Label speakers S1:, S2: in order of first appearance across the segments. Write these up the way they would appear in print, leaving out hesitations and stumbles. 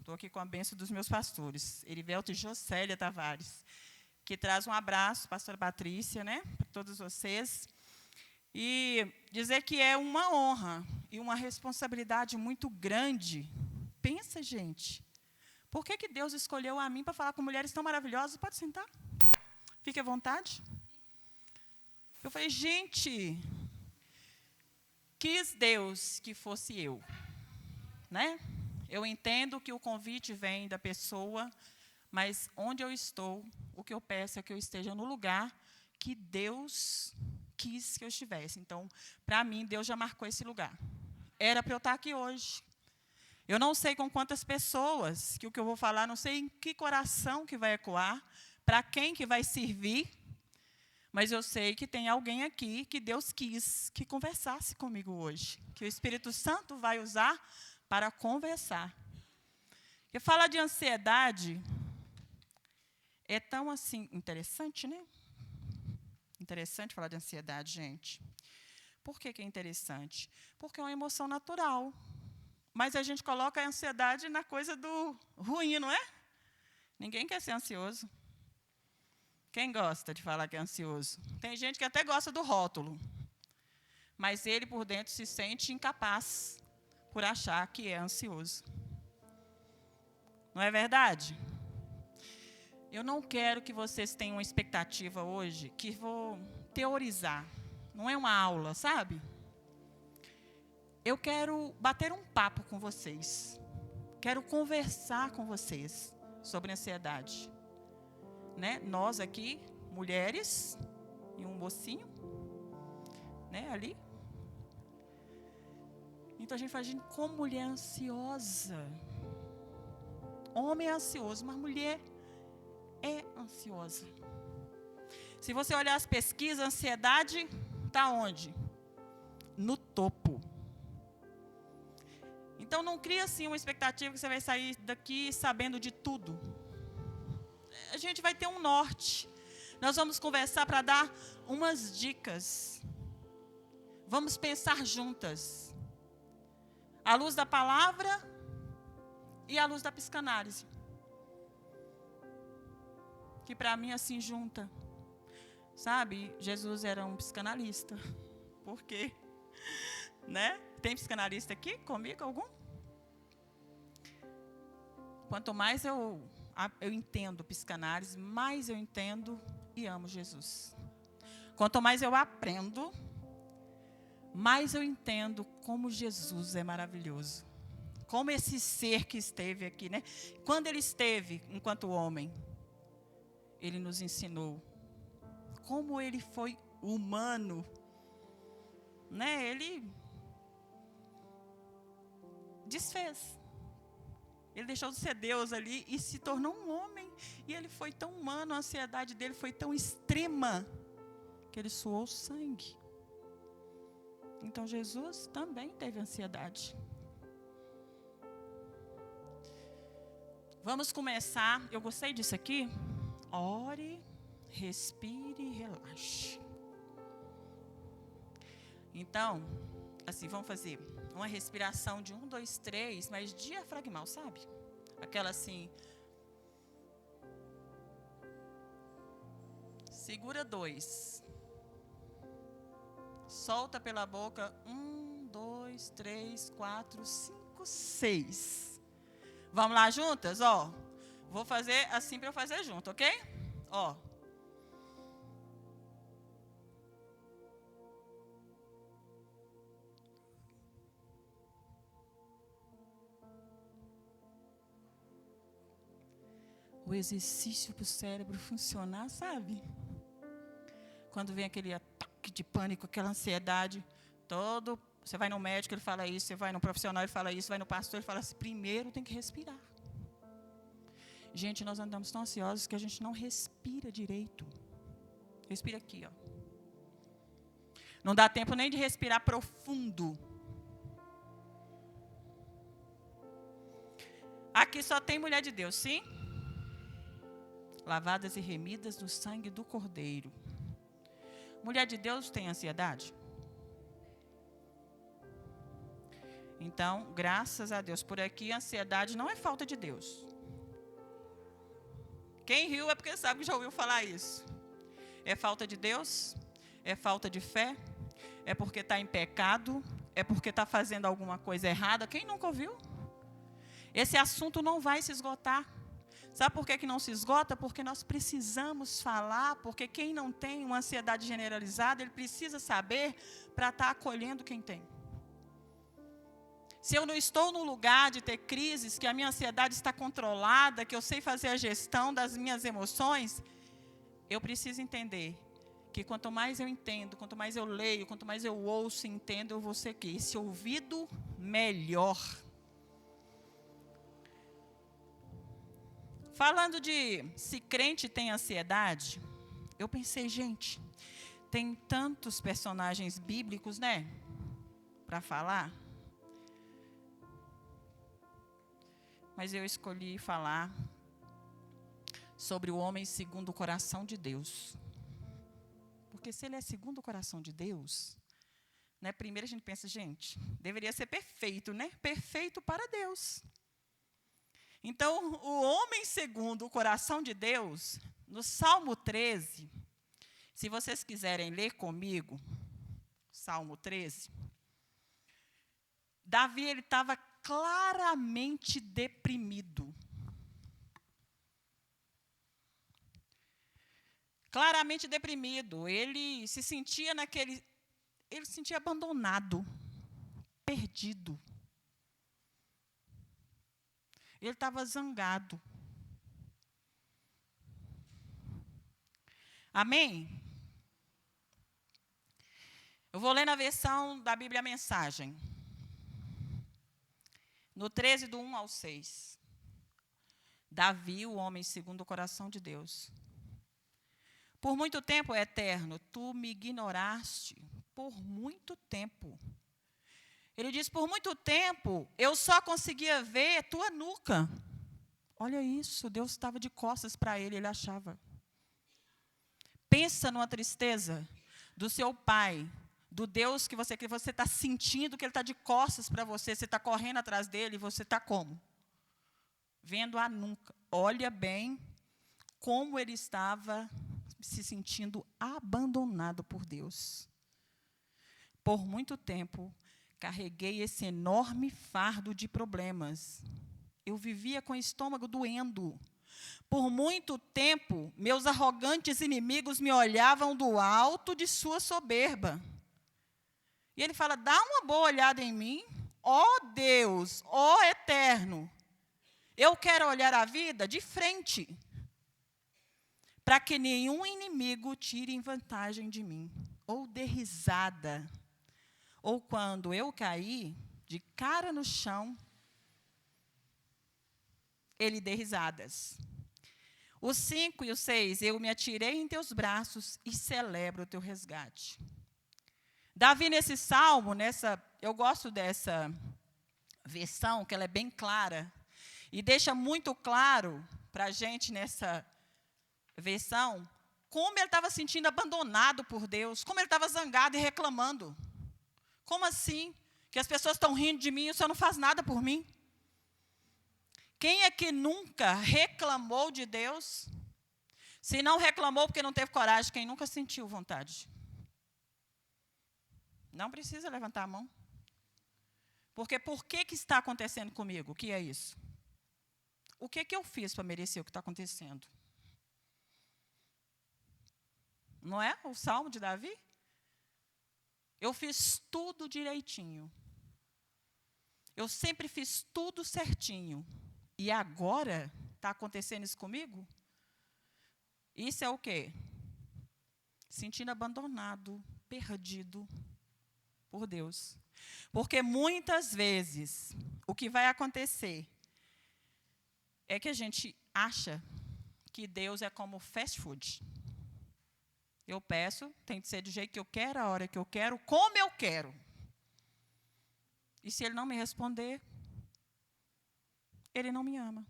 S1: Estou aqui com a bênção dos meus pastores, Erivelto e Jocélia Tavares, que traz um abraço, pastora Patrícia, né, para todos vocês. E dizer que é uma honra e uma responsabilidade muito grande. Pensa, gente, por que Deus escolheu a mim para falar com mulheres tão maravilhosas? Pode sentar, fique à vontade. Eu falei, gente, quis Deus que fosse eu, né? Eu entendo que o convite vem da pessoa, mas onde eu estou, o que eu peço é que eu esteja no lugar que Deus quis que eu estivesse. Então, para mim, Deus já marcou esse lugar. Era para eu estar aqui hoje. Eu não sei com quantas pessoas, que o que eu vou falar, não sei em que coração que vai ecoar, para quem que vai servir, mas eu sei que tem alguém aqui que Deus quis que conversasse comigo hoje, que o Espírito Santo vai usar para conversar. Porque falar de ansiedade é tão assim interessante, né? Interessante falar de ansiedade, gente. Por que é interessante? Porque é uma emoção natural. Mas a gente coloca a ansiedade na coisa do ruim, não é? Ninguém quer ser ansioso. Quem gosta de falar que é ansioso? Tem gente que até gosta do rótulo, mas ele por dentro se sente incapaz por achar que é ansioso. Não é verdade? Eu não quero que vocês tenham uma expectativa hoje que vou teorizar. Não é uma aula, sabe? Eu quero bater um papo com vocês. Quero conversar com vocês sobre ansiedade. Né? Nós aqui, mulheres, e um mocinho, né, ali. Então a gente fala, gente, como mulher ansiosa. Homem é ansioso, mas mulher é ansiosa. Se você olhar as pesquisas, a ansiedade está onde? No topo. Então não cria assim uma expectativa que você vai sair daqui sabendo de tudo. A gente vai ter um norte. Nós vamos conversar para dar umas dicas. Vamos pensar juntas. À luz da palavra e à luz da psicanálise. Que para mim assim junta. Sabe, Jesus era um psicanalista. Por quê? Né? Tem psicanalista aqui comigo algum? Quanto mais eu entendo psicanálise, mais eu entendo e amo Jesus. Quanto mais eu aprendo, mais eu entendo como Jesus é maravilhoso. Como esse ser que esteve aqui, né? Quando ele esteve enquanto homem, ele nos ensinou como ele foi humano, né? Ele desfez. Ele deixou de ser Deus ali e se tornou um homem. E ele foi tão humano, a ansiedade dele foi tão extrema, que ele suou sangue. Então, Jesus também teve ansiedade. Vamos começar. Eu gostei disso aqui. Ore, respire e relaxe. Então, assim, vamos fazer uma respiração de 1, 2, 3, mas diafragmal, sabe? Aquela assim. Segura 2. Solta pela boca. 1, 2, 3, 4, 5, 6. Vamos lá juntas? Ó. Vou fazer assim para eu fazer junto, ok? Ó. O exercício para o cérebro funcionar, sabe? Quando vem aquele ataque de pânico, aquela ansiedade, você vai no médico, ele fala isso, você vai no profissional, ele fala isso, vai no pastor, ele fala assim, primeiro tem que respirar. Gente, nós andamos tão ansiosos que a gente não respira direito. Respira aqui, ó. Não dá tempo nem de respirar profundo. Aqui só tem mulher de Deus, sim? Lavadas e remidas no sangue do Cordeiro. Mulher de Deus tem ansiedade? Então, graças a Deus, por aqui a ansiedade não é falta de Deus. Quem riu é porque sabe que já ouviu falar isso. É falta de Deus? É falta de fé? É porque está em pecado? É porque está fazendo alguma coisa errada? Quem nunca ouviu? Esse assunto não vai se esgotar. Sabe por que não se esgota? Porque nós precisamos falar, porque quem não tem uma ansiedade generalizada, ele precisa saber para estar acolhendo quem tem. Se eu não estou no lugar de ter crises, que a minha ansiedade está controlada, que eu sei fazer a gestão das minhas emoções, eu preciso entender que quanto mais eu entendo, quanto mais eu leio, quanto mais eu ouço e entendo, eu vou ser que esse ouvido melhor. Falando de se crente tem ansiedade, eu pensei, gente, tem tantos personagens bíblicos, né, para falar. Mas eu escolhi falar sobre o homem segundo o coração de Deus. Porque se ele é segundo o coração de Deus, né, primeiro a gente pensa, gente, deveria ser perfeito, né? Perfeito para Deus. Então, o homem segundo o coração de Deus, no Salmo 13, se vocês quiserem ler comigo, Salmo 13, Davi, ele estava claramente deprimido. Claramente deprimido. Ele se sentia ele se sentia abandonado, perdido. Ele estava zangado. Amém? Eu vou ler na versão da Bíblia Mensagem. No 13, do 1 ao 6. Davi, o homem segundo o coração de Deus. Por muito tempo, Eterno, tu me ignoraste. Por muito tempo. Ele diz, por muito tempo, eu só conseguia ver tua nuca. Olha isso, Deus estava de costas para ele, ele achava. Pensa numa tristeza do seu pai, do Deus que você está sentindo que ele está de costas para você, você está correndo atrás dele, e você está como? Vendo a nuca. Olha bem como ele estava se sentindo abandonado por Deus. Por muito tempo, carreguei esse enorme fardo de problemas. Eu vivia com o estômago doendo. Por muito tempo, meus arrogantes inimigos me olhavam do alto de sua soberba. E ele fala, dá uma boa olhada em mim, ó Deus, ó Eterno. Eu quero olhar a vida de frente, para que nenhum inimigo tire vantagem de mim, ou dê risada. Ou quando eu caí, de cara no chão, ele dê risadas. O 5 e o 6, eu me atirei em teus braços e celebro o teu resgate. Davi, nesse salmo, eu gosto dessa versão, que ela é bem clara, e deixa muito claro para a gente nessa versão, como ele estava se sentindo abandonado por Deus, como ele estava zangado e reclamando. Como assim? Que as pessoas estão rindo de mim e o Senhor não faz nada por mim? Quem é que nunca reclamou de Deus? Se não reclamou porque não teve coragem, quem nunca sentiu vontade? Não precisa levantar a mão. Porque por que está acontecendo comigo? O que é isso? O que eu fiz para merecer o que está acontecendo? Não é o Salmo de Davi? Eu fiz tudo direitinho. Eu sempre fiz tudo certinho. E agora está acontecendo isso comigo? Isso é o quê? Sentindo abandonado, perdido por Deus. Porque muitas vezes o que vai acontecer é que a gente acha que Deus é como fast food. Eu peço, tem que ser do jeito que eu quero, a hora que eu quero, como eu quero. E se ele não me responder, ele não me ama.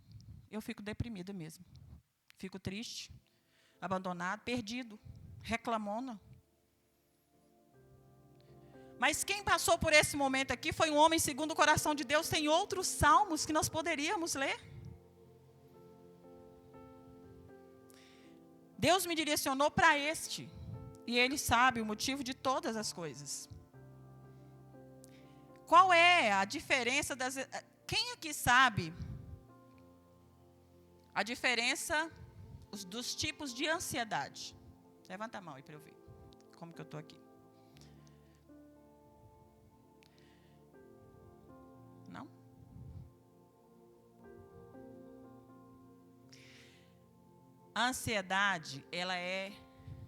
S1: Eu fico deprimida mesmo. Fico triste, abandonado, perdido, reclamona. Mas quem passou por esse momento aqui foi um homem segundo o coração de Deus. Tem outros salmos que nós poderíamos ler. Deus me direcionou para este. E Ele sabe o motivo de todas as coisas. Qual é a diferença das... Quem aqui sabe a diferença dos tipos de ansiedade? Levanta a mão aí para eu ver como que eu estou aqui. Não? A ansiedade, ela é...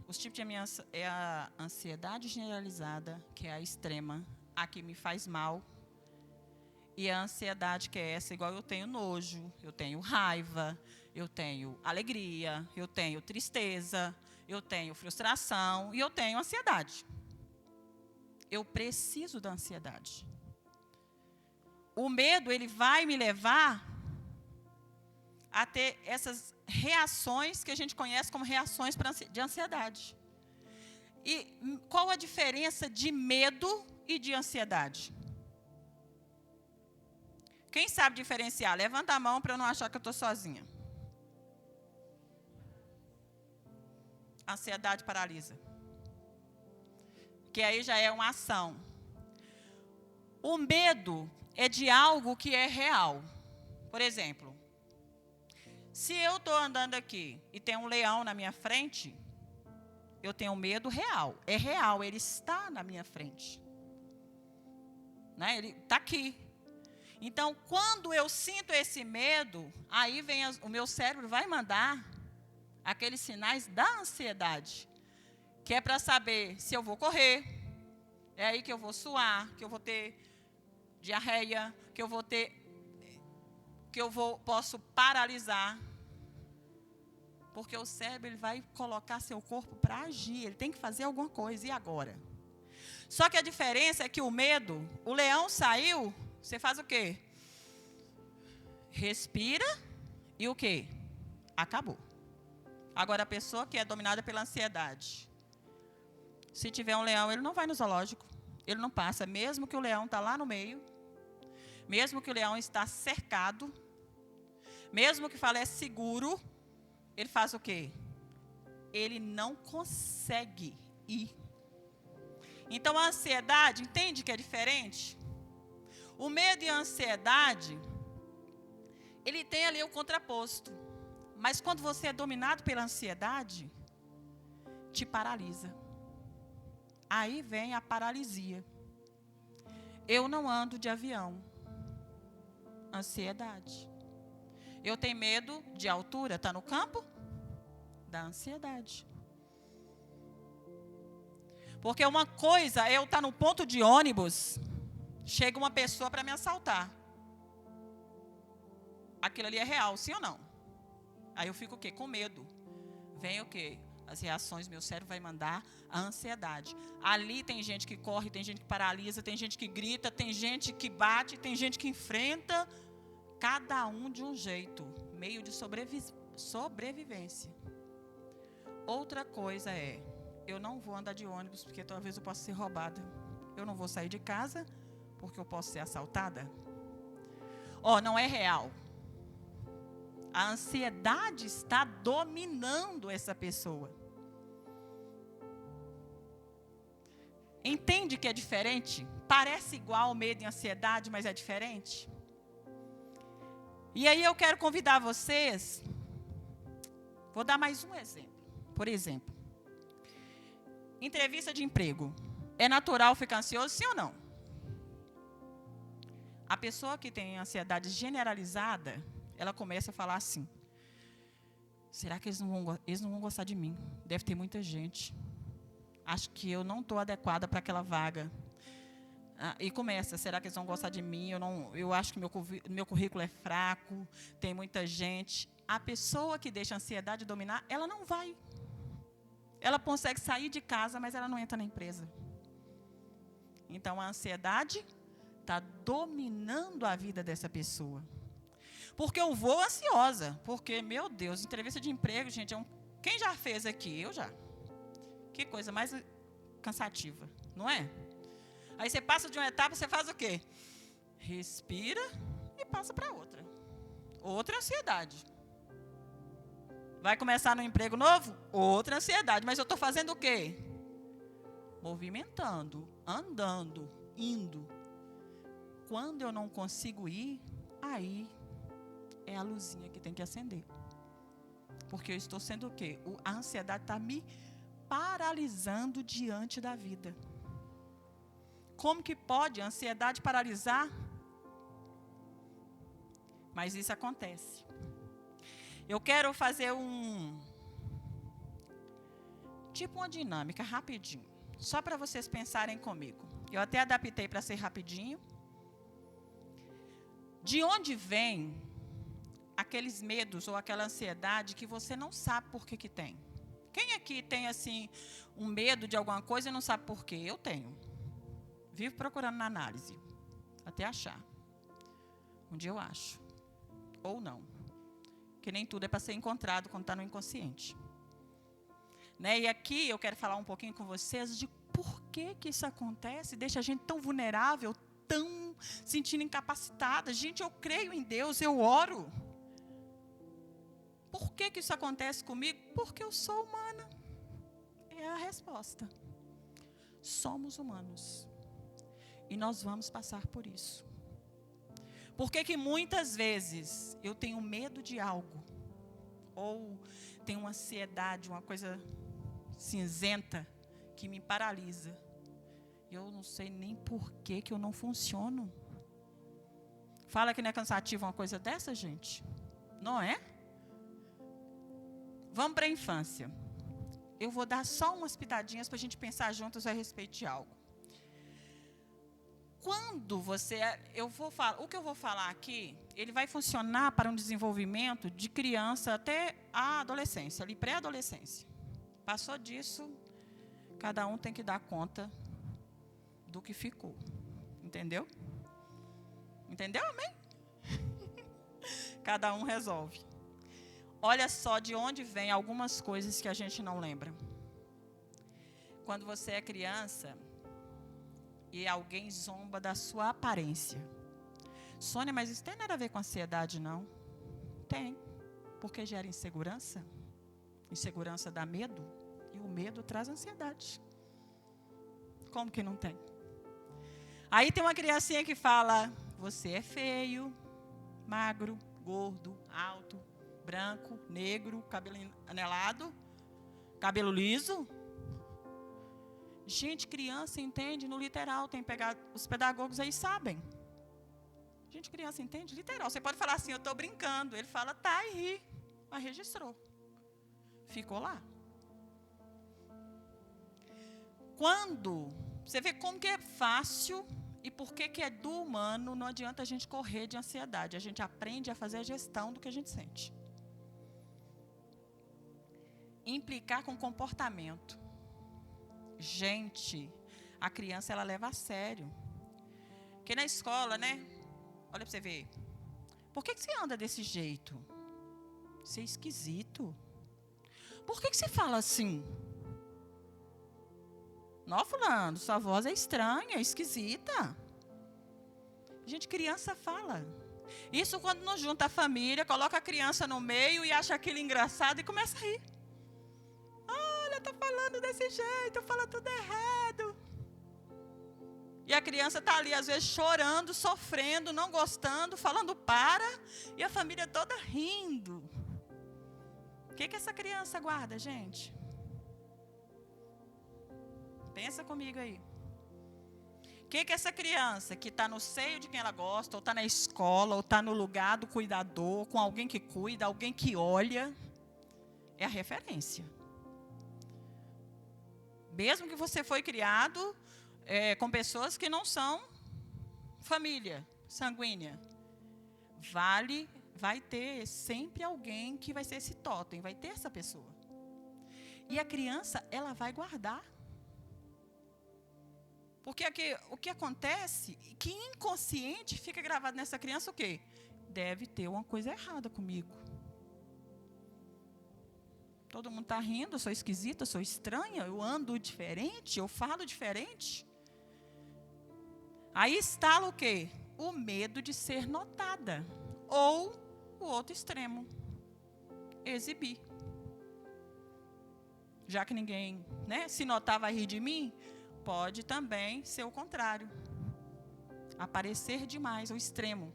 S1: Os tipos de é a ansiedade generalizada, que é a extrema, a que me faz mal. E a ansiedade, que é essa, igual eu tenho nojo, eu tenho raiva, eu tenho alegria, eu tenho tristeza, eu tenho frustração e eu tenho ansiedade. Eu preciso da ansiedade. O medo, ele vai me levar a ter essas reações que a gente conhece como reações de ansiedade. E qual a diferença de medo e de ansiedade? Quem sabe diferenciar? Levanta a mão para eu não achar que eu estou sozinha. Ansiedade paralisa. Que aí já é uma ação. O medo é de algo que é real. Por exemplo, se eu estou andando aqui e tem um leão na minha frente, eu tenho medo real. É real, ele está na minha frente. Né? Ele está aqui. Então, quando eu sinto esse medo, aí vem o meu cérebro vai mandar aqueles sinais da ansiedade, que é para saber se eu vou correr, é aí que eu vou suar, que eu vou ter diarreia, posso paralisar, porque o cérebro ele vai colocar seu corpo para agir, ele tem que fazer alguma coisa, e agora? Só que a diferença é que o medo, o leão saiu, você faz o quê? Respira e o quê? Acabou. Agora, a pessoa que é dominada pela ansiedade, se tiver um leão, ele não vai no zoológico, ele não passa, mesmo que o leão está lá no meio, mesmo que o leão está cercado, mesmo que fale é seguro, ele faz o quê? Ele não consegue ir. Então, a ansiedade, entende que é diferente? O medo e a ansiedade, ele tem ali o contraposto. Mas quando você é dominado pela ansiedade, te paralisa. Aí vem a paralisia. Eu não ando de avião. Ansiedade. Eu tenho medo de altura, está no campo da ansiedade. Porque uma coisa é eu estar no ponto de ônibus, chega uma pessoa para me assaltar. Aquilo ali é real, sim ou não? Aí eu fico o quê? Com medo. Vem o quê? As reações, meu cérebro vai mandar a ansiedade. Ali tem gente que corre, tem gente que paralisa, tem gente que grita, tem gente que bate, tem gente que enfrenta. Cada um de um jeito. Meio de sobrevivência. Outra coisa é, eu não vou andar de ônibus, porque talvez eu possa ser roubada. Eu não vou sair de casa, porque eu posso ser assaltada. Não é real. A ansiedade está dominando essa pessoa. Entende que é diferente? Parece igual medo e ansiedade, mas é diferente? E aí eu quero convidar vocês, vou dar mais um exemplo. Por exemplo, entrevista de emprego. É natural ficar ansioso, sim ou não? A pessoa que tem ansiedade generalizada, ela começa a falar assim, será que eles não vão gostar de mim? Deve ter muita gente. Acho que eu não estou adequada para aquela vaga. E começa, será que eles vão gostar de mim? Eu acho que meu currículo é fraco, tem muita gente. A pessoa que deixa a ansiedade dominar, ela não vai. Ela consegue sair de casa, mas ela não entra na empresa. Então, a ansiedade está dominando a vida dessa pessoa. Porque eu vou ansiosa, porque, meu Deus, entrevista de emprego, gente, quem já fez aqui? Eu já. Que coisa mais cansativa, não é? Aí você passa de uma etapa, você faz o quê? Respira e passa para outra. Outra ansiedade. Vai começar no emprego novo? Outra ansiedade. Mas eu estou fazendo o quê? Movimentando, andando, indo. Quando eu não consigo ir, aí é a luzinha que tem que acender. Porque eu estou sendo o quê? A ansiedade está me paralisando diante da vida. Como que pode a ansiedade paralisar? Mas isso acontece. Eu quero fazer tipo uma dinâmica, rapidinho. Só para vocês pensarem comigo. Eu até adaptei para ser rapidinho. De onde vem aqueles medos ou aquela ansiedade que você não sabe por que tem? Quem aqui tem, assim, um medo de alguma coisa e não sabe por quê? Eu tenho. Vivo procurando na análise, até achar. Um dia eu acho. Ou não. Que nem tudo é para ser encontrado quando está no inconsciente. Né? E aqui eu quero falar um pouquinho com vocês de por que isso acontece, deixa a gente tão vulnerável, tão sentindo incapacitada. Gente, eu creio em Deus, eu oro. Por que isso acontece comigo? Porque eu sou humana. É a resposta. Somos humanos. E nós vamos passar por isso. Por que muitas vezes eu tenho medo de algo? Ou tenho uma ansiedade, uma coisa cinzenta que me paralisa? Eu não sei nem por que eu não funciono. Fala que não é cansativo uma coisa dessa, gente? Não é? Vamos para a infância. Eu vou dar só umas pitadinhas para a gente pensar juntos a respeito de algo. Quando você... o que eu vou falar aqui, ele vai funcionar para um desenvolvimento de criança até a adolescência, ali pré-adolescência. Passou disso, cada um tem que dar conta do que ficou. Entendeu? Entendeu, amém? Cada um resolve. Olha só de onde vem algumas coisas que a gente não lembra. Quando você é criança e alguém zomba da sua aparência. Sônia, mas isso tem nada a ver com ansiedade, não? Tem. Porque gera insegurança. Insegurança dá medo. E o medo traz ansiedade. Como que não tem? Aí tem uma criancinha que fala, você é feio, magro, gordo, alto, branco, negro, cabelo anelado, cabelo liso. Gente, criança entende no literal, tem pegado, os pedagogos aí sabem. Gente, criança entende literal. Você pode falar assim, eu estou brincando. Ele fala, tá, e ri. Mas registrou. Ficou lá. Quando você vê como que é fácil e por que é do humano, não adianta a gente correr de ansiedade. A gente aprende a fazer a gestão do que a gente sente. Implicar com comportamento. Gente, a criança ela leva a sério. Porque na escola, né? Olha para você ver. Por que você anda desse jeito? Você é esquisito. Por que você fala assim? Não, fulano, sua voz é estranha, é esquisita. Gente, criança fala. Isso quando não junta a família, coloca a criança no meio e acha aquilo engraçado e começa a rir. Olha, tá falando desse jeito, fala tudo errado. E a criança está ali, às vezes, chorando, sofrendo, não gostando, falando para, e a família toda rindo. O que essa criança guarda, gente? Pensa comigo aí. O que essa criança que está no seio de quem ela gosta, ou está na escola, ou está no lugar do cuidador, com alguém que cuida, alguém que olha, é a referência. Mesmo que você foi criado com pessoas que não são família sanguínea, vai ter sempre alguém que vai ser esse totem, vai ter essa pessoa. E a criança, ela vai guardar. Porque o que acontece, que inconsciente fica gravado nessa criança o quê? Deve ter uma coisa errada comigo. Todo mundo está rindo, eu sou esquisita, eu sou estranha, eu ando diferente, eu falo diferente. Aí instala o quê? O medo de ser notada. Ou o outro extremo, exibir. Já que ninguém, né, se notar vai rir de mim, pode também ser o contrário. Aparecer demais, o extremo.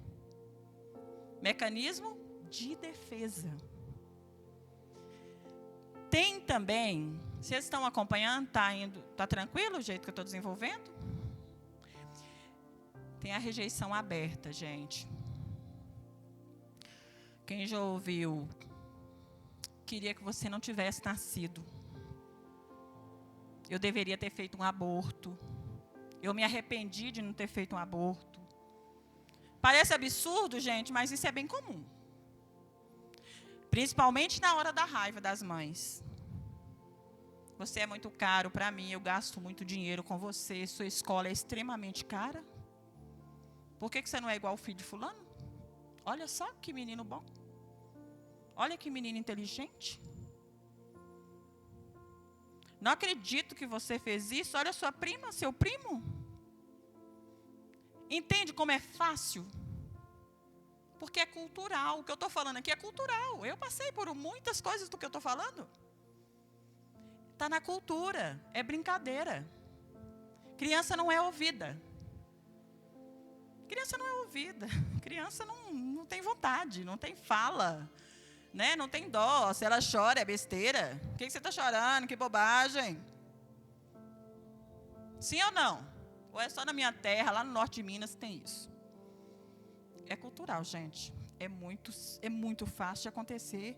S1: Mecanismo de defesa. Tem também, vocês estão acompanhando, tá tranquilo o jeito que eu estou desenvolvendo? Tem a rejeição aberta, gente. Quem já ouviu, queria que você não tivesse nascido. Eu deveria ter feito um aborto. Eu me arrependi de não ter feito um aborto. Parece absurdo, gente, mas isso é bem comum. Principalmente na hora da raiva das mães. Você é muito caro para mim, eu gasto muito dinheiro com você, sua escola é extremamente cara. Por que você não é igual o filho de fulano? Olha só que menino bom. Olha que menino inteligente. Não acredito que você fez isso. Olha sua prima, seu primo. Entende como é fácil? Porque é cultural. O que eu estou falando aqui é cultural. Eu passei por muitas coisas do que eu estou falando. Está na cultura. É brincadeira. Criança não é ouvida. Criança não é ouvida. Criança não tem vontade, não tem fala. Né? Não tem dó. Se ela chora, é besteira. Por que você está chorando? Que bobagem. Sim ou não? Ou é só na minha terra, lá no norte de Minas, tem isso? É cultural, gente. É muito fácil de acontecer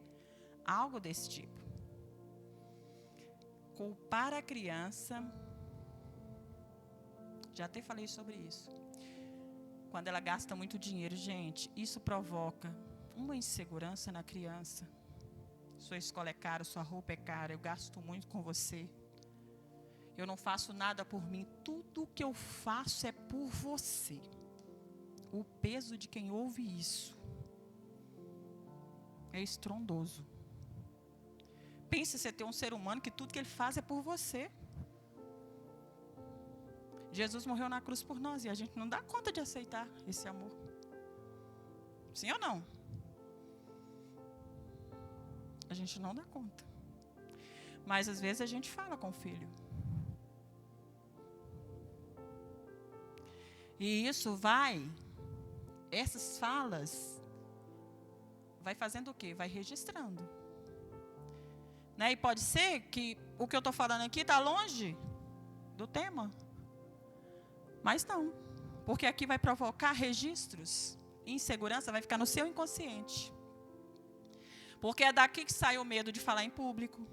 S1: algo desse tipo. Culpar a criança. Já até falei sobre isso. Quando ela gasta muito dinheiro, gente, isso provoca uma insegurança na criança. Sua escola é cara, sua roupa é cara, eu gasto muito com você. Eu não faço nada por mim, tudo o que eu faço é por você. O peso de quem ouve isso é estrondoso. Pense você ter um ser humano que tudo que ele faz é por você. Jesus morreu na cruz por nós e a gente não dá conta de aceitar esse amor. Sim ou não? A gente não dá conta. Mas às vezes a gente fala com o filho. E isso essas falas, vai fazendo o quê? Vai registrando. Né? E pode ser que o que eu estou falando aqui está longe do tema. Mas não. Porque aqui vai provocar registros. Insegurança vai ficar no seu inconsciente. Porque é daqui que sai o medo de falar em público.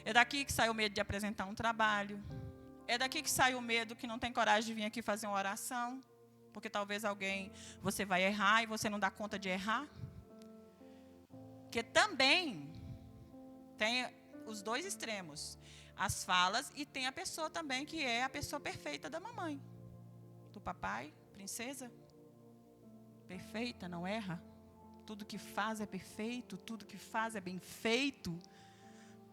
S1: É daqui que sai o medo de apresentar um trabalho. É daqui que sai o medo que não tem coragem de vir aqui fazer uma oração. Porque talvez você vai errar e você não dá conta de errar. Porque também tem os dois extremos. As falas e tem a pessoa também que é a pessoa perfeita da mamãe. Do papai, princesa. Perfeita, não erra. Tudo que faz é perfeito, tudo que faz é bem feito,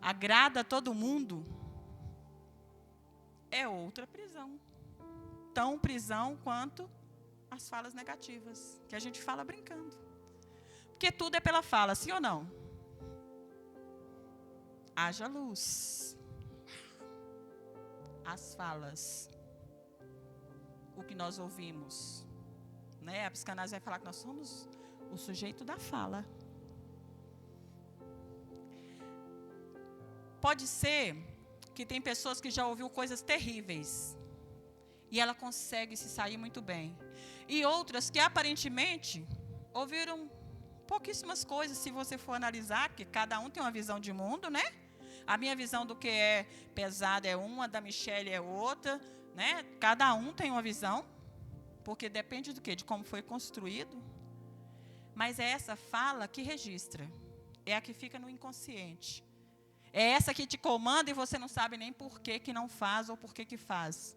S1: agrada a todo mundo, é outra prisão. Tão prisão quanto as falas negativas, que a gente fala brincando. Porque tudo é pela fala, sim ou não? Haja luz. As falas. O que nós ouvimos. Né? A psicanálise vai falar que nós somos o sujeito da fala. Pode ser que tem pessoas que já ouviu coisas terríveis e ela consegue se sair muito bem. E outras que aparentemente ouviram pouquíssimas coisas, se você for analisar, que cada um tem uma visão de mundo, né? A minha visão do que é pesado é uma, da Michelle é outra, né? Cada um tem uma visão, porque depende do quê? De como foi construído. Mas é essa fala que registra. É a que fica no inconsciente. É essa que te comanda e você não sabe nem por que não faz ou por que faz.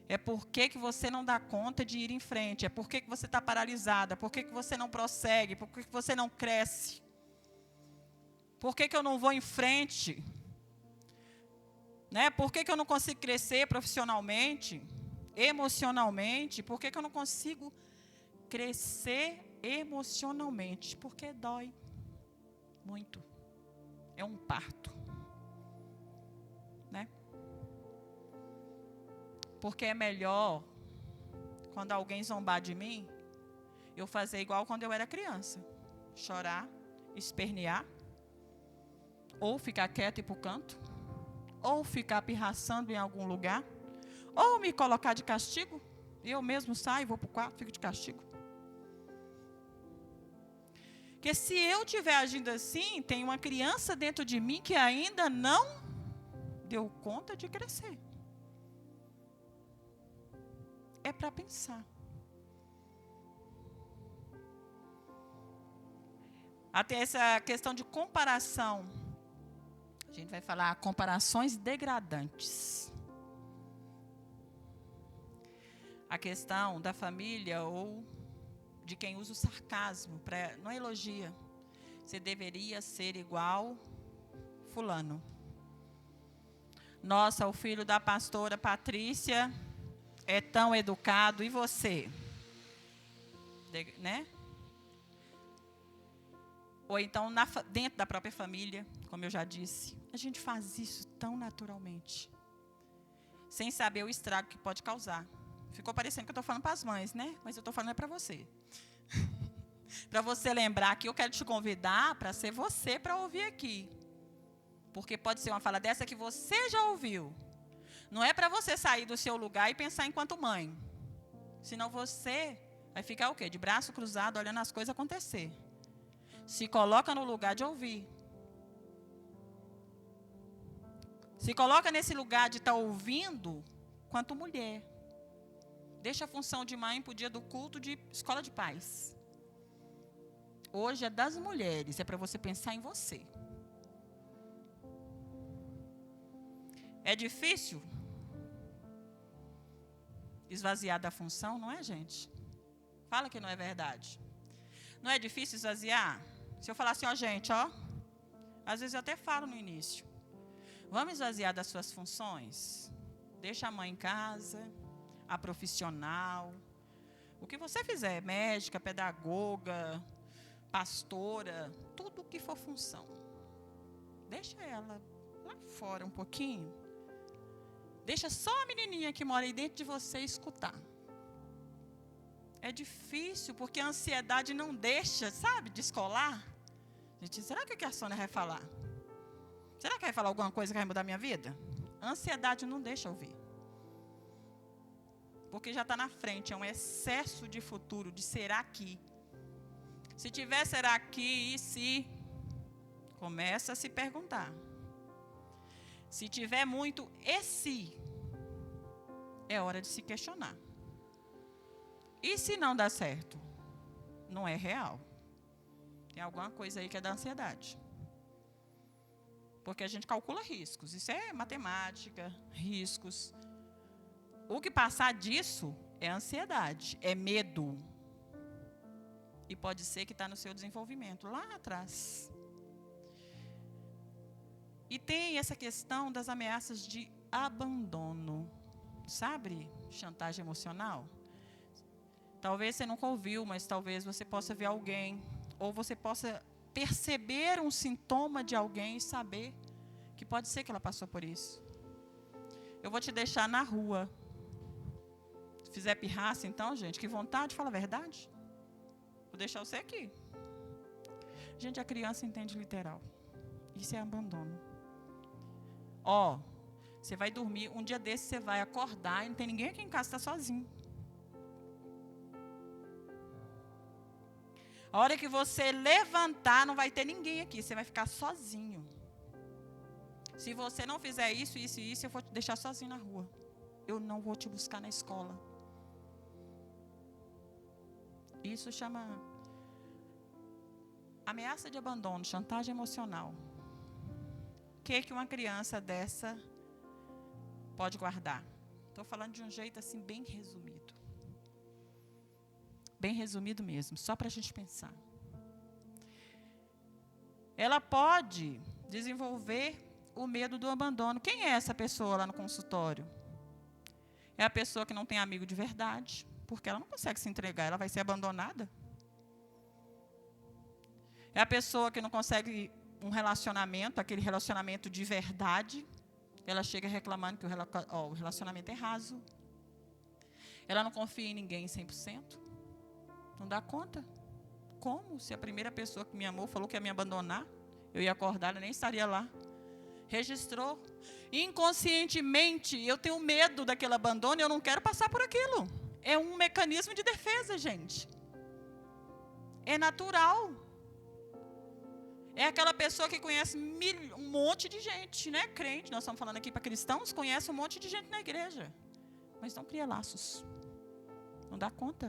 S1: É por que você não dá conta de ir em frente. É por que você está paralisada. Por que você não prossegue. Por que você não cresce. Por que eu não vou em frente. Né? Por que eu não consigo crescer profissionalmente. emocionalmente, por que eu não consigo crescer emocionalmente? Porque dói muito. É um parto, né? Porque é melhor, quando alguém zombar de mim, eu fazer igual quando eu era criança. Chorar, espernear, ou ficar quieto e ir para o canto, ou ficar pirraçando em algum lugar, ou me colocar de castigo, e eu mesmo saio, vou para o quarto, fico de castigo. Porque se eu estiver agindo assim, tem uma criança dentro de mim que ainda não deu conta de crescer. É para pensar. Até essa questão de comparação. A gente vai falar comparações degradantes. A questão da família ou de quem usa o sarcasmo, não elogia. Você deveria ser igual fulano. Nossa, o filho da pastora Patrícia é tão educado, e você? Né? Ou então dentro da própria família, como eu já disse. A gente faz isso tão naturalmente, sem saber o estrago que pode causar. Ficou parecendo que eu estou falando para as mães, né? Mas eu estou falando para você. Para você lembrar que eu quero te convidar para ser você para ouvir aqui. Porque pode ser uma fala dessa que você já ouviu. Não é para você sair do seu lugar e pensar enquanto mãe. Senão você vai ficar o quê? De braço cruzado, olhando as coisas acontecer. Se coloca no lugar de ouvir. Se coloca nesse lugar de estar ouvindo, quanto mulher. Deixa a função de mãe para o dia do culto de escola de paz. Hoje é das mulheres, é para você pensar em você. É difícil esvaziar da função, não é, gente? Fala que não é verdade. Não é difícil esvaziar? Se eu falar assim, ó, gente, ó, às vezes eu até falo no início. Vamos esvaziar das suas funções? Deixa a mãe em casa, a profissional, o que você fizer, médica, pedagoga, pastora, tudo que for função. Deixa ela lá fora um pouquinho. Deixa só a menininha que mora aí dentro de você escutar. É difícil, porque a ansiedade não deixa, sabe, descolar. Gente, será que a Sônia vai falar? Será que vai falar alguma coisa que vai mudar a minha vida? A ansiedade não deixa ouvir. Porque já está na frente, é um excesso de futuro, de será que. Se tiver será que, e se, começa a se perguntar. Se tiver muito e se, é hora de se questionar. E se não dá certo? Não é real. Tem alguma coisa aí que é da ansiedade. Porque a gente calcula riscos. Isso é matemática, riscos. O que passar disso é ansiedade, é medo. E pode ser que está no seu desenvolvimento, lá atrás. E tem essa questão das ameaças de abandono. Sabe? Chantagem emocional. Talvez você nunca ouviu, mas talvez você possa ver alguém. Ou você possa perceber um sintoma de alguém e saber que pode ser que ela passou por isso. Eu vou te deixar na rua. Se fizer pirraça, então, gente, que vontade, fala a verdade. Vou deixar você aqui. Gente, a criança entende literal. Isso é abandono. Ó, você vai dormir, um dia desse você vai acordar e não tem ninguém aqui em casa, está sozinho. A hora que você levantar, não vai ter ninguém aqui, você vai ficar sozinho. Se você não fizer isso, isso e isso, eu vou te deixar sozinho na rua. Eu não vou te buscar na escola. Isso chama ameaça de abandono, chantagem emocional. O que uma criança dessa pode guardar? Estou falando de um jeito assim bem resumido. Bem resumido mesmo, só para a gente pensar. Ela pode desenvolver o medo do abandono. Quem é essa pessoa lá no consultório? É a pessoa que não tem amigo de verdade, porque ela não consegue se entregar, ela vai ser abandonada. É a pessoa que não consegue um relacionamento, aquele relacionamento de verdade. Ela chega reclamando que o relacionamento é raso. Ela não confia em ninguém 100%. Não dá conta. Como? Se a primeira pessoa que me amou falou que ia me abandonar, eu ia acordar, ela nem estaria lá. Registrou. Inconscientemente, eu tenho medo daquele abandono e eu não quero passar por aquilo. É um mecanismo de defesa, gente. É natural. É aquela pessoa que conhece um monte de gente, né? Crente, nós estamos falando aqui para cristãos, conhece um monte de gente na igreja. Mas não cria laços. Não dá conta.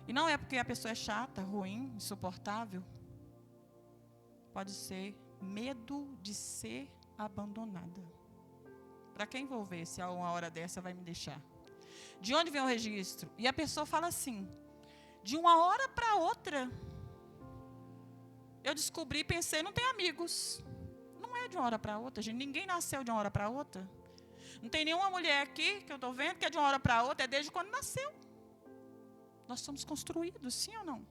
S1: E não é porque a pessoa é chata, ruim, insuportável. Pode ser medo de ser abandonada. Para quem vou ver se a uma hora dessa vai me deixar? De onde vem o registro? E a pessoa fala assim, de uma hora para outra, eu descobri e pensei, não tem amigos. Não é de uma hora para outra, gente. Ninguém nasceu de uma hora para outra. Não tem nenhuma mulher aqui que eu estou vendo que é de uma hora para outra, é desde quando nasceu. Nós somos construídos, sim ou não?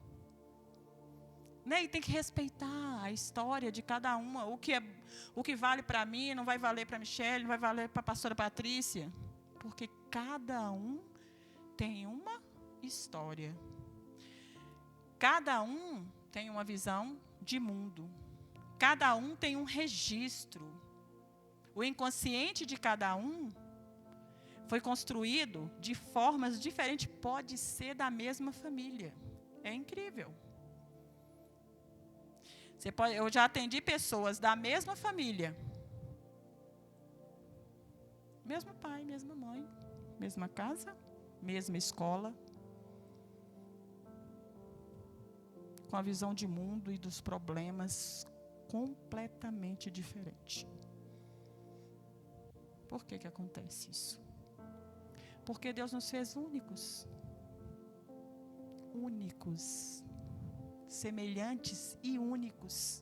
S1: Né? E tem que respeitar a história de cada uma. O que vale para mim não vai valer para a Michele, não vai valer para a pastora Patrícia. Porque cada um tem uma história. Cada um tem uma visão de mundo. Cada um tem um registro. O inconsciente de cada um foi construído de formas diferentes. Pode ser da mesma família. É incrível. Eu já atendi pessoas da mesma família. Mesmo pai, mesma mãe, mesma casa, mesma escola. Com a visão de mundo e dos problemas completamente diferente. Por que acontece isso? Porque Deus nos fez únicos. Únicos. Semelhantes e únicos.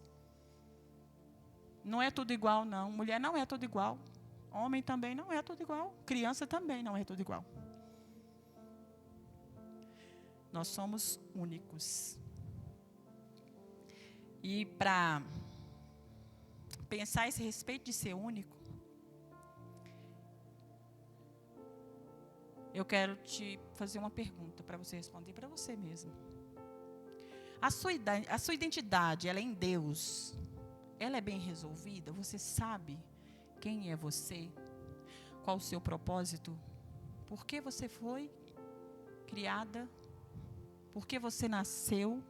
S1: Não é tudo igual, não. Mulher não é tudo igual. Homem também não é tudo igual. Criança também não é tudo igual. Nós somos únicos. E para pensar esse respeito de ser único, eu quero te fazer uma pergunta para você responder para você mesmo. A sua identidade, ela é em Deus, ela é bem resolvida? Você sabe quem é você? Qual o seu propósito? Por que você foi criada? Por que você nasceu?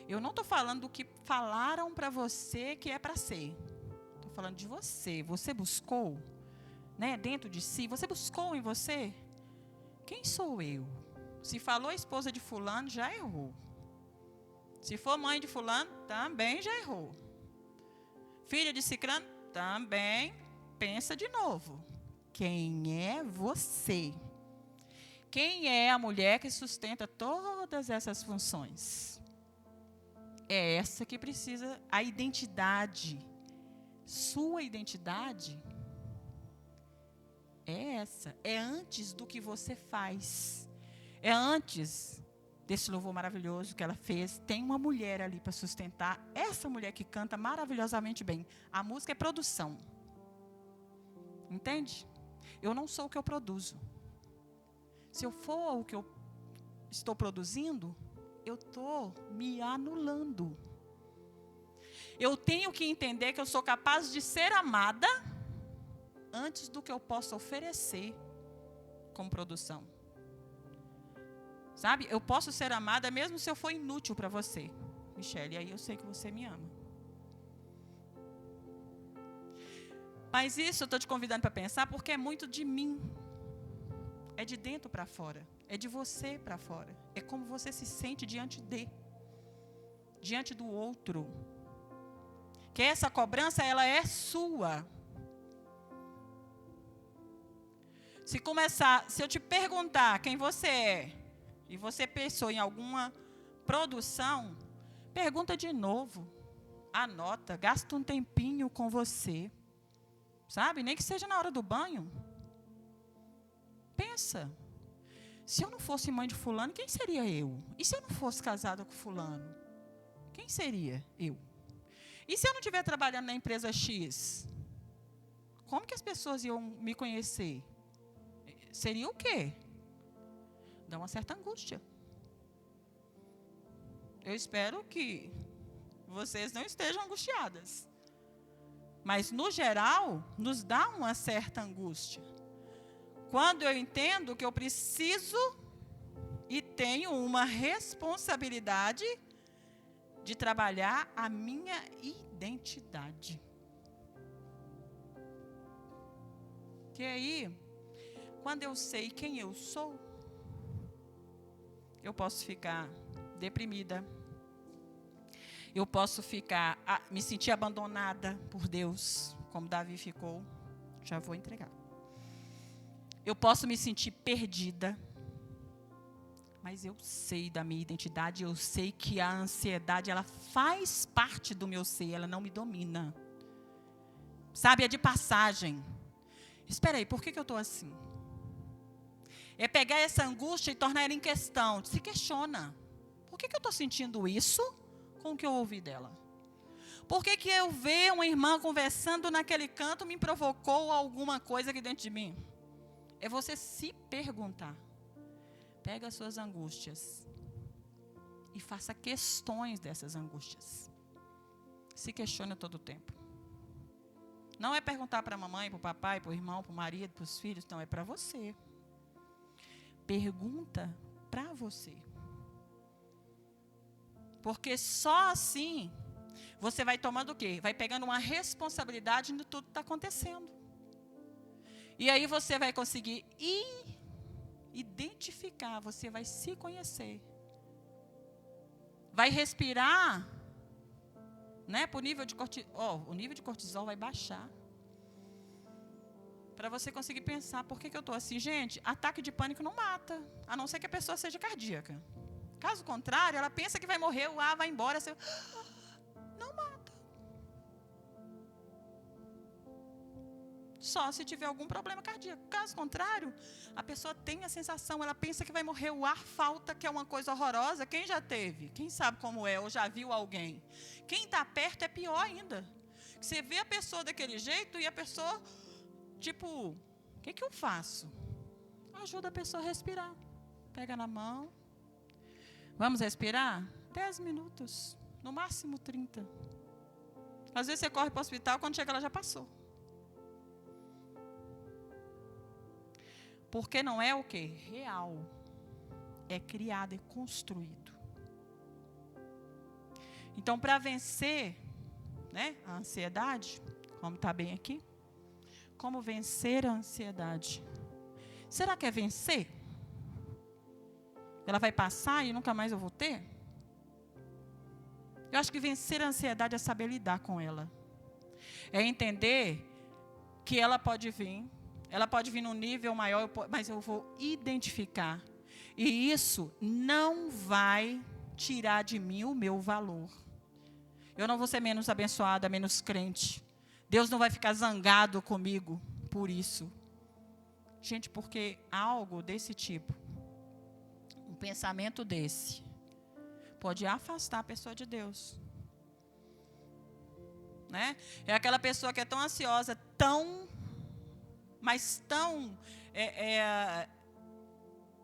S1: Eu não estou falando do que falaram para você que é para ser. Estou falando de você. Você buscou, né, dentro de si? Você buscou em você? Quem sou eu? Se falou esposa de fulano, já errou. Se for mãe de fulano, também já errou. Filha de ciclano, também pensa de novo. Quem é você? Quem é a mulher que sustenta todas essas funções? É essa que precisa, a identidade. Sua identidade é essa. É antes do que você faz. É antes desse louvor maravilhoso que ela fez. Tem uma mulher ali para sustentar. Essa mulher que canta maravilhosamente bem. A música é produção. Entende? Eu não sou o que eu produzo. Se eu for o que eu estou produzindo, eu estou me anulando. Eu tenho que entender que eu sou capaz de ser amada antes do que eu possa oferecer como produção. Sabe? Eu posso ser amada mesmo se eu for inútil para você, Michele, aí eu sei que você me ama. Mas isso eu estou te convidando para pensar porque é muito de mim. É de dentro para fora. É de você para fora. É como você se sente diante do outro. Que essa cobrança, ela é sua. Se eu te perguntar quem você é, e você pensou em alguma produção, pergunta de novo. Anota, gasta um tempinho com você. Sabe? Nem que seja na hora do banho. pensa, se eu não fosse mãe de fulano, quem seria eu? E se eu não fosse casada com fulano? Quem seria eu? E se eu não estiver trabalhando na empresa X? Como que as pessoas iam me conhecer? Seria o quê? Dá uma certa angústia. Eu espero que vocês não estejam angustiadas. Mas, no geral, nos dá uma certa angústia. Quando eu entendo que eu preciso e tenho uma responsabilidade de trabalhar a minha identidade. Que aí, quando eu sei quem eu sou, eu posso ficar deprimida. Eu posso me sentir abandonada por Deus, como Davi ficou. Já vou entregar. Eu posso me sentir perdida. Mas eu sei da minha identidade, eu sei que a ansiedade, ela faz parte do meu ser, ela não me domina. Sabe, é de passagem. Espera aí, por que eu estou assim? É pegar essa angústia e tornar ela em questão. Se questiona. Por que eu estou sentindo isso com o que eu ouvi dela? Por que eu ver uma irmã conversando naquele canto me provocou alguma coisa aqui dentro de mim? É você se perguntar. Pega as suas angústias e faça questões dessas angústias. Se questione todo o tempo. Não é perguntar para a mamãe, para o papai, para o irmão, para o marido, para os filhos. Não, é para você. Pergunta para você. Porque só assim você vai tomando o quê? Vai pegando uma responsabilidade de tudo que está acontecendo. E aí você vai conseguir identificar, você vai se conhecer. Vai respirar, né? Pro nível de o nível de cortisol vai baixar. Para você conseguir pensar, por que eu estou assim? Gente, ataque de pânico não mata, a não ser que a pessoa seja cardíaca. Caso contrário, ela pensa que vai morrer, o ar vai embora, não mata. Só se tiver algum problema cardíaco. Caso contrário, a pessoa tem a sensação, ela pensa que vai morrer, o ar falta, que é uma coisa horrorosa. Quem já teve? Quem sabe como é? Ou já viu alguém? Quem está perto é pior ainda. Você vê a pessoa daquele jeito e a pessoa, tipo, o que eu faço? Ajuda a pessoa a respirar. Pega na mão. Vamos respirar? 10 minutos. No máximo 30. Às vezes você corre para o hospital, quando chega ela já passou. Porque não é o quê? Real. É criado, é construído. Então, para vencer, né, a ansiedade, como está bem aqui, como vencer a ansiedade? Será que é vencer? Ela vai passar e nunca mais eu vou ter? Eu acho que vencer a ansiedade é saber lidar com ela. É entender que ela pode vir num nível maior, mas eu vou identificar. E isso não vai tirar de mim o meu valor. Eu não vou ser menos abençoada, menos crente. Deus não vai ficar zangado comigo por isso. Gente, porque algo desse tipo, um pensamento desse, pode afastar a pessoa de Deus. Né? É aquela pessoa que é tão ansiosa, mas tão...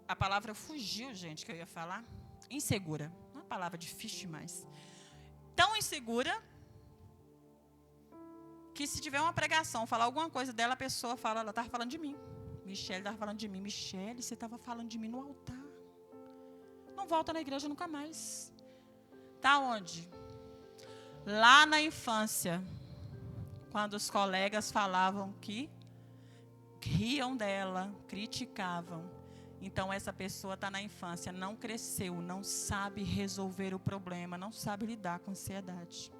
S1: a palavra fugiu, gente, que eu ia falar. Insegura. Não é uma palavra difícil demais. Tão insegura, que se tiver uma pregação, falar alguma coisa dela, a pessoa fala, ela estava falando de mim. Michele estava falando de mim. Michele, você estava falando de mim no altar. Não volta na igreja nunca mais. Está onde? Lá na infância, quando os colegas falavam que riam dela, criticavam. Então, essa pessoa está na infância, não cresceu, não sabe resolver o problema, não sabe lidar com a ansiedade.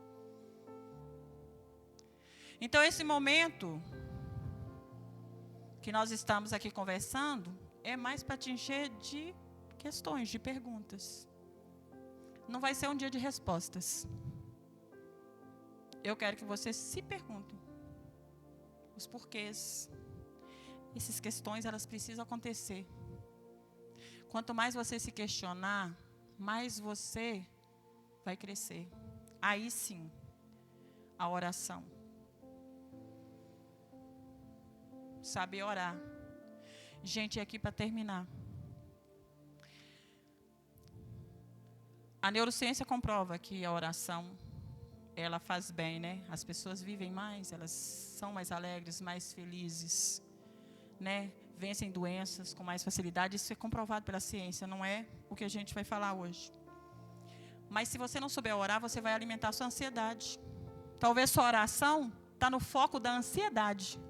S1: Então, esse momento que nós estamos aqui conversando é mais para te encher de questões, de perguntas. Não vai ser um dia de respostas. Eu quero que você se pergunte os porquês. essas questões, elas precisam acontecer. Quanto mais você se questionar, mais você vai crescer. Aí sim, a oração. Saber orar. Gente, aqui para terminar. A neurociência comprova que a oração, ela faz bem, né? As pessoas vivem mais, elas são mais alegres, mais felizes, né? Vencem doenças com mais facilidade. Isso é comprovado pela ciência, não é o que a gente vai falar hoje. Mas se você não souber orar, você vai alimentar a sua ansiedade. Talvez sua oração está no foco da ansiedade.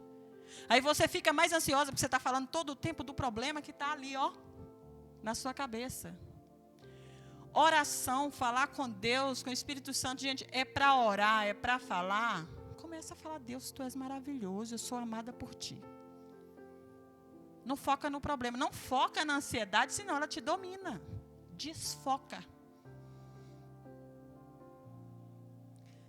S1: Aí você fica mais ansiosa, porque você está falando todo o tempo do problema que está ali, ó, na sua cabeça. Oração, falar com Deus, com o Espírito Santo, gente, é para orar, é para falar. Começa a falar: Deus, Tu és maravilhoso, eu sou amada por Ti. Não foca no problema, não foca na ansiedade, senão ela te domina. Desfoca.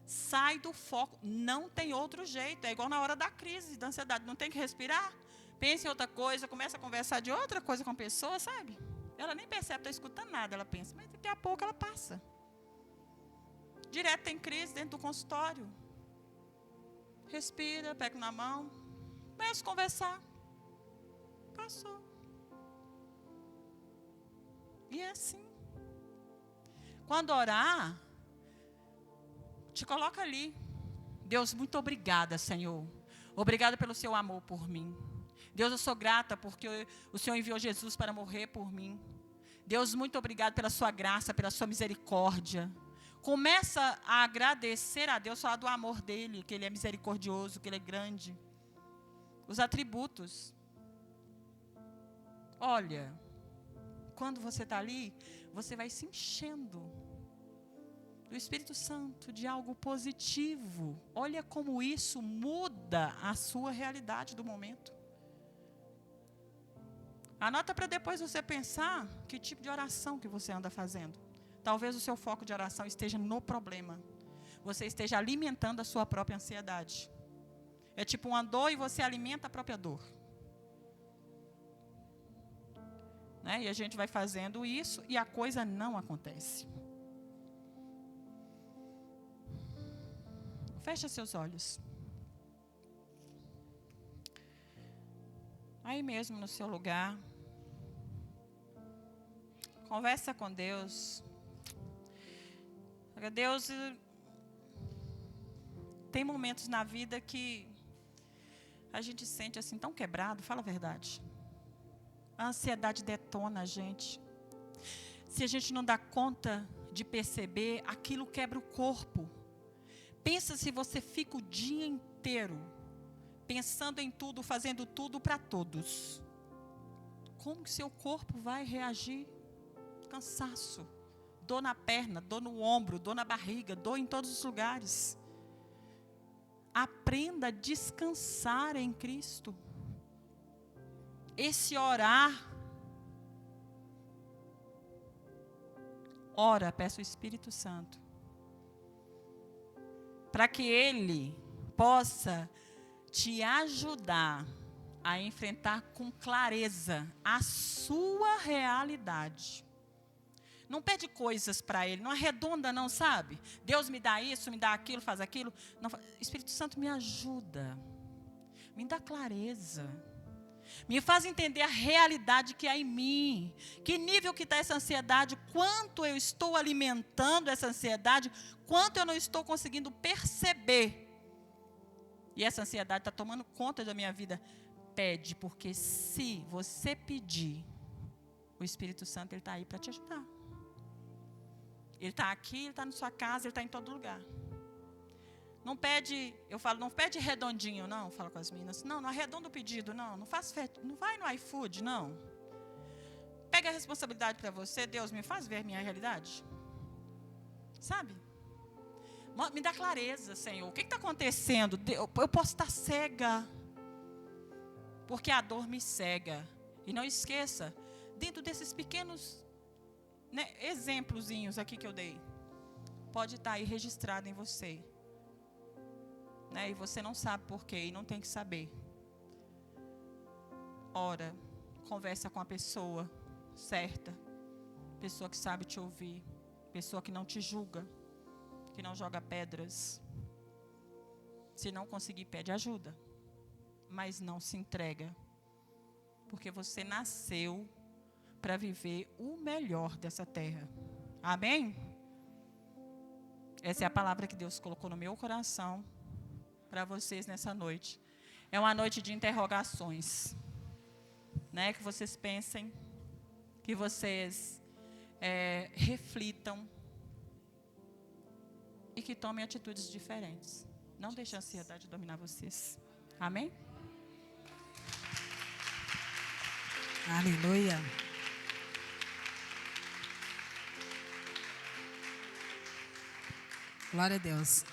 S1: Sai do foco, não tem outro jeito. É igual na hora da crise, da ansiedade, não tem que respirar. Pensa em outra coisa, começa a conversar de outra coisa com a pessoa, sabe? Ela nem percebe, está escutando nada, ela pensa, mas daqui a pouco ela passa. Direto tem crise dentro do consultório. Respira, pega na mão, começa a conversar. Passou. E é assim. Quando orar, te coloca ali. Deus, muito obrigada, Senhor. Obrigada pelo seu amor por mim. Deus, eu sou grata porque o Senhor enviou Jesus para morrer por mim. Deus, muito obrigado pela sua graça, pela sua misericórdia. Começa a agradecer a Deus, falar do amor dele, que ele é misericordioso, que ele é grande. Os atributos. Olha, quando você está ali, você vai se enchendo do Espírito Santo, de algo positivo. Olha como isso muda a sua realidade do momento. Anota para depois você pensar que tipo de oração que você anda fazendo. Talvez o seu foco de oração esteja no problema. Você esteja alimentando a sua própria ansiedade. É tipo uma dor e você alimenta a própria dor. Né? E a gente vai fazendo isso e a coisa não acontece. Fecha seus olhos. Aí mesmo no seu lugar. Conversa com Deus. Deus, tem momentos na vida que a gente sente assim tão quebrado, fala a verdade. A ansiedade detona a gente. Se a gente não dá conta de perceber, aquilo quebra o corpo. Pensa se você fica o dia inteiro pensando em tudo, fazendo tudo para todos. Como que seu corpo vai reagir? Cansaço, dor na perna, dor no ombro, dor na barriga, dor em todos os lugares. Aprenda a descansar em Cristo. Esse orar. Ora, peça o Espírito Santo. Para que Ele possa te ajudar a enfrentar com clareza a sua realidade. Não pede coisas para Ele, não arredonda não, sabe? Deus me dá isso, me dá aquilo, faz aquilo. Não, Espírito Santo me ajuda, me dá clareza. Me faz entender a realidade que há em mim. Que nível que está essa ansiedade, quanto eu estou alimentando essa ansiedade, quanto eu não estou conseguindo perceber. E essa ansiedade está tomando conta da minha vida. Pede, porque se você pedir, o Espírito Santo ele está aí para te ajudar. Ele está aqui, ele está na sua casa, ele está em todo lugar. Não pede, eu falo, não pede redondinho, não, falo com as meninas. Não, não arredonda o pedido, não faz festa, não vai no iFood, não. Pega a responsabilidade para você, Deus, me faz ver minha realidade. Sabe? Me dá clareza, Senhor. O que está acontecendo? Eu posso estar cega. Porque a dor me cega. E não esqueça, dentro desses pequenos exemplozinhos aqui que eu dei, pode estar aí registrado em você. E você não sabe por quê, e não tem que saber. ora, conversa com a pessoa certa, pessoa que sabe te ouvir, pessoa que não te julga, que não joga pedras. Se não conseguir, pede ajuda, mas não se entrega, porque você nasceu para viver o melhor dessa terra. Amém? Essa é a palavra que Deus colocou no meu coração para vocês nessa noite. É uma noite de interrogações, né? Que vocês pensem, que vocês reflitam e que tomem atitudes diferentes. Não deixe a ansiedade dominar vocês. Amém?
S2: Aleluia. Glória a Deus.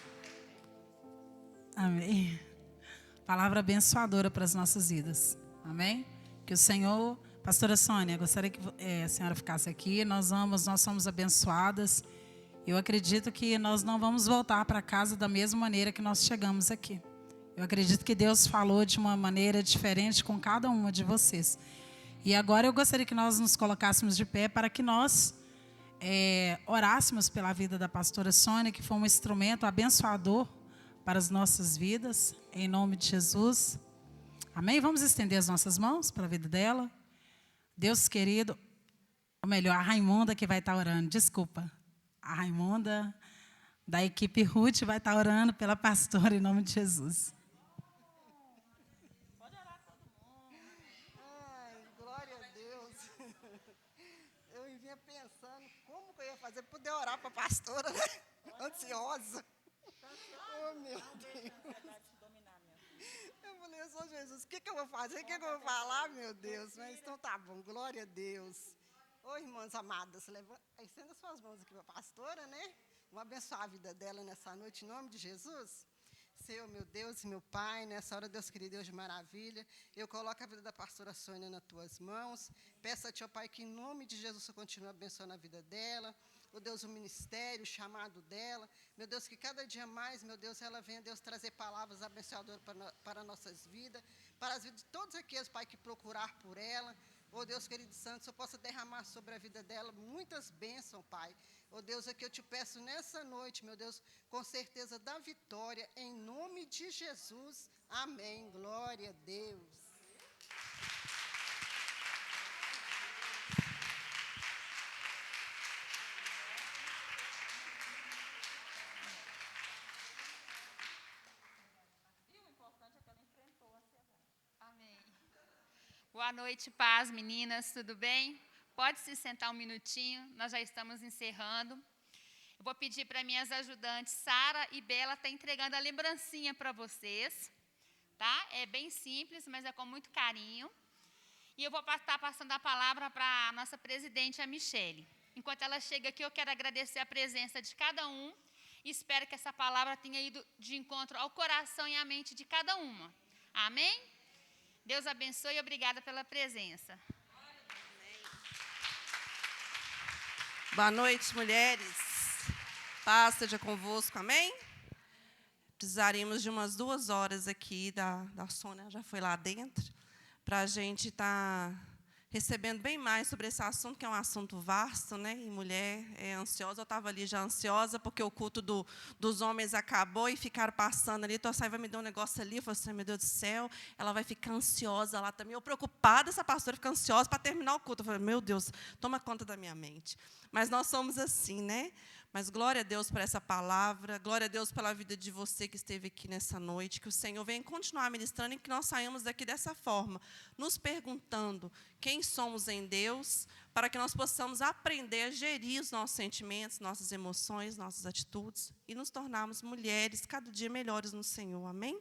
S2: Amém. Palavra abençoadora para as nossas vidas. Amém? Que o Senhor... Pastora Sônia, gostaria que a senhora ficasse aqui. Nós somos abençoadas. Eu acredito que nós não vamos voltar para casa da mesma maneira que nós chegamos aqui. Eu acredito que Deus falou de uma maneira diferente com cada uma de vocês. E agora eu gostaria que nós nos colocássemos de pé para que nós orássemos pela vida da pastora Sônia, que foi um instrumento abençoador para as nossas vidas, em nome de Jesus. Amém? Vamos estender as nossas mãos para a vida dela. Deus querido, ou melhor, a Raimunda que vai estar orando, desculpa. A Raimunda, da equipe Ruth, vai estar orando pela pastora, em nome de Jesus.
S3: Pode orar todo mundo. Ai, glória a Deus. Eu vinha pensando como que eu ia fazer para poder orar para a pastora, né? Ansiosa. Oh, meu Deus. Eu falei, Senhor Jesus, o que eu vou fazer? O que eu vou falar, meu Deus? Mas então tá bom, glória a Deus. Ô, irmãs amadas, estenda suas mãos aqui para a pastora, né? Vamos abençoar a vida dela nessa noite, em nome de Jesus. Senhor, meu Deus e meu Pai, nessa hora, Deus querido, Deus de maravilha, eu coloco a vida da pastora Sônia nas tuas mãos. Peço a ti, ó Pai, que em nome de Jesus você continue abençoando a vida dela. Ó Deus, o ministério, o chamado dela. Meu Deus, que cada dia mais, meu Deus, ela venha, Deus, trazer palavras abençoadoras para nossas vidas, para as vidas de todos aqueles, Pai, que procurar por ela. Ó Deus, querido Santo, eu possa derramar sobre a vida dela muitas bênçãos, Pai. Ó Deus, é que eu te peço nessa noite, meu Deus, com certeza da vitória, em nome de Jesus. Amém. Glória a Deus.
S4: Boa noite, paz, meninas, tudo bem? Pode se sentar um minutinho, nós já estamos encerrando. Eu vou pedir para minhas ajudantes, Sara e Bela, estar entregando a lembrancinha para vocês, tá? É bem simples, mas é com muito carinho. E eu vou estar passando a palavra para a nossa presidente, a Michele. Enquanto ela chega aqui, eu quero agradecer a presença de cada um e espero que essa palavra tenha ido de encontro ao coração e à mente de cada uma. Amém? Deus abençoe e obrigada pela presença.
S5: Boa noite, mulheres. Paz seja convosco, amém? Precisaríamos de umas 2 horas aqui, da Sônia já foi lá dentro, para a gente estar recebendo bem mais sobre esse assunto, que é um assunto vasto, né? E mulher é ansiosa. Eu estava ali já ansiosa, porque o culto dos homens acabou e ficaram passando ali. Então, a Saiva me deu um negócio ali. Eu falei assim, meu Deus do céu, ela vai ficar ansiosa lá também. Eu preocupada, essa pastora fica ansiosa para terminar o culto. Eu falei, meu Deus, toma conta da minha mente. Mas nós somos assim, né? Mas glória a Deus por essa palavra, glória a Deus pela vida de você que esteve aqui nessa noite, que o Senhor venha continuar ministrando e que nós saímos daqui dessa forma, nos perguntando quem somos em Deus, para que nós possamos aprender a gerir os nossos sentimentos, nossas emoções, nossas atitudes e nos tornarmos mulheres cada dia melhores no Senhor, amém?